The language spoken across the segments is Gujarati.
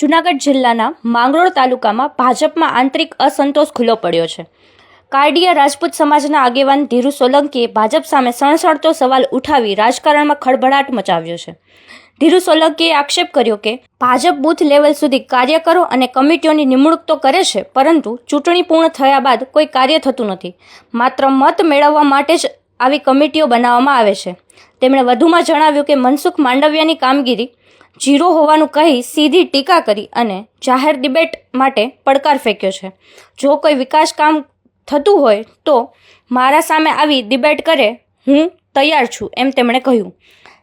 જૂનાગઢ જિલ્લાના માંગરોળ તાલુકામાં ભાજપમાં આંતરિક અસંતોષ ખુલ્લો પડ્યો છે। કારડીયા રાજપૂત સમાજના આગેવાન ધીરુ સોલંકીએ ભાજપ સામે સણસણતો સવાલ ઉઠાવી રાજકારણમાં ખળભળાટ મચાવ્યો છે। ધીરુ સોલંકીએ આક્ષેપ કર્યો કે ભાજપ બૂથ લેવલ સુધી કાર્યકરો અને કમિટીઓની નિમણૂક તો કરે છે, પરંતુ ચૂંટણી પૂર્ણ થયા બાદ કોઈ કાર્ય થતું નથી। માત્ર મત મેળવવા માટે જ આવી કમિટીઓ બનાવવામાં આવે છે। તેમણે વધુમાં જણાવ્યું કે મનસુખ માંડવિયાની કામગીરી ઝીરો હોવાનું કહી સીધી ટીકા કરી અને જાહેર ડિબેટ માટે પડકાર ફેંક્યો છે। જો કોઈ વિકાસ કામ થતું હોય તો મારા સામે આવી ડિબેટ કરે, હું તૈયાર છું, એમ તેમણે કહ્યું।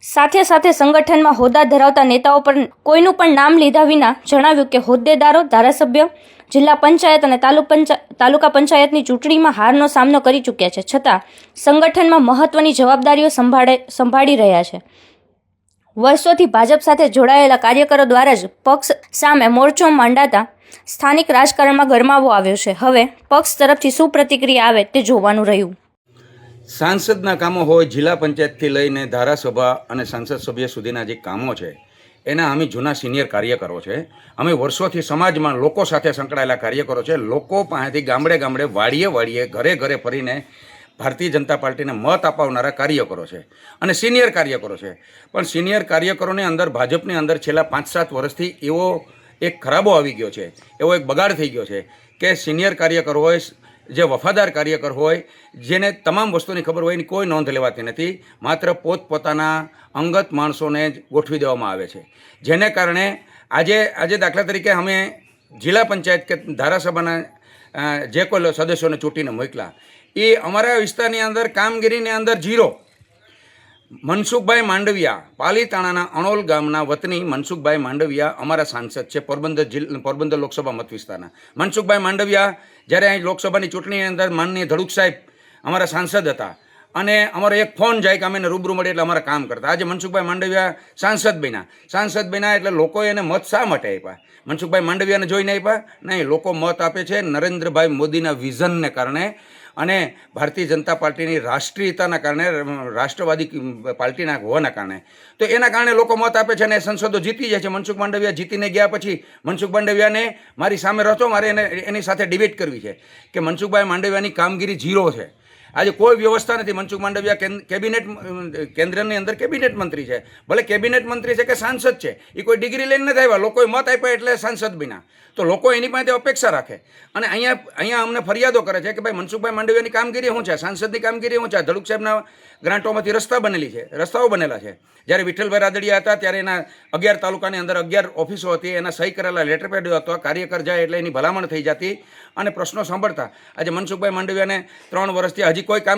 સાથે સાથે સંગઠનમાં હોદ્દા ધરાવતા નેતાઓ પર કોઈનું પણ નામ લીધા વિના જણાવ્યું કે હોદ્દેદારો, ધારાસભ્ય, જિલ્લા પંચાયત અને તાલુકા પંચાયતની ચૂંટણીમાં હારનો સામનો કરી ચૂક્યા છે, છતાં સંગઠનમાં મહત્વની જવાબદારીઓ સંભાળી રહ્યા છે। વર્ષોથી ભાજપ સાથે જોડાયેલા કાર્યકરો દ્વારા જ પક્ષ સામે મોરચો માંડાતા સ્થાનિક રાજકારણમાં ગરમાવો આવ્યો છે। હવે પક્ષ તરફથી શું પ્રતિક્રિયા આવે તે જોવાનું રહ્યું। સાંસદના કામો હોય, જિલ્લા પંચાયતથી લઈને ધારાસભા અને સંસદ સભ્ય સુધીના જે કામો છે એના અમે જૂના સિનિયર કાર્યકરો છે। અમે વર્ષોથી સમાજમાં લોકો સાથે સંકળાયેલા કાર્યકરો છે। લોકો પાસેથી ગામડે ગામડે, વાડીએ વાડીએ, ઘરે ઘરે ફરીને ભારતીય જનતા પાર્ટીને મત અપાવનારા કાર્યકરો છે અને સિનિયર કાર્યકરો છે। પણ સિનિયર કાર્યકરોની અંદર, ભાજપની અંદર છેલ્લા 5-7 વર્ષથી એવો એક ખરાબો આવી ગયો છે, એવો એક બગાડ થઈ ગયો છે કે સિનિયર કાર્યકર હોય, જે વફાદાર કાર્યકર હોય, જેને તમામ વસ્તુની ખબર હોય, એની કોઈ નોંધ લેવાતી નથી। માત્ર પોતપોતાના અંગત માણસોને જ ગોઠવી દેવામાં આવે છે, જેને કારણે આજે દાખલા તરીકે અમે જિલ્લા પંચાયત કે ધારાસભાના જે કોઈ સદસ્યોને ચૂંટીને મોકલા, એ અમારા વિસ્તારની અંદર કામગીરીની અંદર ઝીરો। મનસુખભાઈ માંડવિયા, પાલીતાણાના અણોલ ગામના વતની મનસુખભાઈ માંડવિયા અમારા સાંસદ છે, પોરબંદર લોકસભા મત વિસ્તારના। મનસુખભાઈ માંડવિયા જ્યારે અહીં લોકસભાની ચૂંટણીની અંદર માનનીય ધડુક સાહેબ અમારા સાંસદ હતા અને અમારો એક ફોન જાય કે અમે રૂબરૂ મળીએ એટલે અમારા કામ કરતા। આજે મનસુખભાઈ માંડવિયા સાંસદ બન્યા એટલે લોકોએ એને મત શા માટે આપ્યા? મનસુખભાઈ માંડવિયાને જોઈને આપ્યા? નહીં, લોકો મત આપે છે નરેન્દ્રભાઈ મોદીના વિઝનને કારણે અને ભારતીય જનતા પાર્ટીની રાષ્ટ્રીયતાના કારણે, રાષ્ટ્રવાદી પાર્ટીના હોવાના કારણે। તો એના કારણે લોકો મત આપે છે અને સંસદો જીતી જાય છે। મનસુખ માંડવિયા જીતીને ગયા પછી મનસુખ માંડવિયાને મારી સામે રહેતો, મારે એની સાથે ડિબેટ કરવી છે કે મનસુખભાઈ માંડવિયાની કામગીરી ઝીરો છે। આજે કોઈ વ્યવસ્થા નથી। મનસુખ માંડવિયા કેન્દ્રની અંદર કેબિનેટ મંત્રી છે, ભલે કેબિનેટ મંત્રી છે કે સાંસદ છે, એ કોઈ ડિગ્રી લઈને નથી આવ્યા। લોકોએ મત આપ્યા એટલે સાંસદ બન્યા, તો લોકો એની પાસે અપેક્ષા રાખે અને અહીંયા અમને ફરિયાદો કરે છે કે ભાઈ મનસુખભાઈ માંડવિયાની કામગીરી શું છે, સાંસદની કામગીરી શું છે? ધડુક સાહેબના ગ્રાન્ટોમાંથી રસ્તાઓ બનેલા છે। જ્યારે વિઠ્ઠલભાઈ રાદડિયા હતા ત્યારે એના 11 તાલુકાની અંદર 11 ઓફિસો હતી, એના સહી કરેલા લેટરપેડ હતો, કાર્યકર જાય એટલે એની ભલામણ થઈ જતી અને પ્રશ્નો સાંભળતા। આજે મનસુખભાઈ માંડવિયાને 3 વર્ષથી હજી કોઈ કામ